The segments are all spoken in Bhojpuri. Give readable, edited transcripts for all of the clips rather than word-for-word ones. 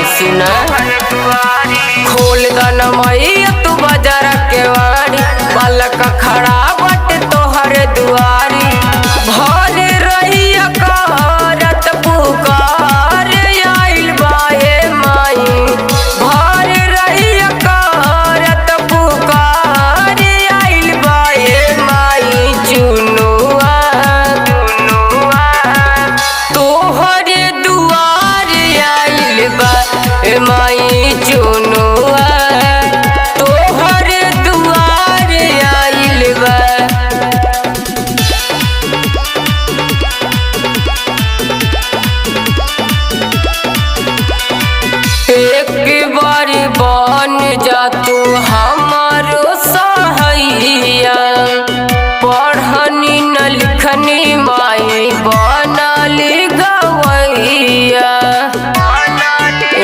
माई सुना खोल दन मैया तू बाजार के वाड़ी बालक खड़ा बट तोहर दुआरी भर रही करत पुकार आइल बाए माई भर रही करत पुकार आइल बाए माई चुनुआ तोहर दुआर आइल बा माई चुनुआ तोहर दुआर आइल बा। एक बार बन जा तू हमारो सहैया पढ़नी न लिखनी माई बनल गवैया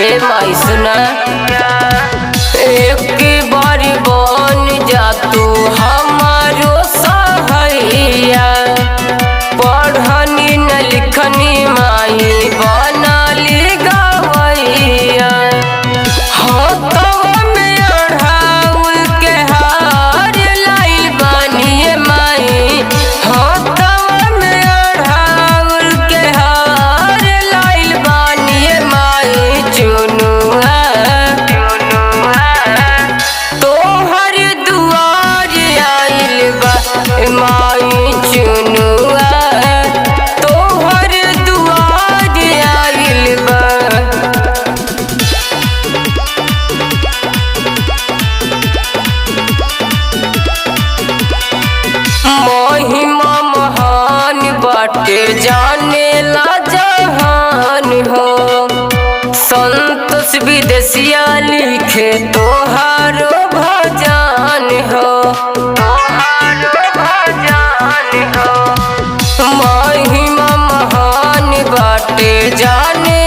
ए माई सुना एक बार बन जा तू हमारो सहैया पढ़नी न लिखनी माई बनल गवैया हाथवा में अढ़ाउल के हार लाइल बानी माई हाथवा में अढ़ाउल के हार लाइल बानी माई चुनुआ तोहर दुआर आइल बा माई चुनुआ तोहर दुआर आइल बा। महिमा महान बाटे जाने ला जहान हो संतोष विदेशिया लिखे तोहारो भजन हो तोहारो भजन हो महिमा महान बाटे जाने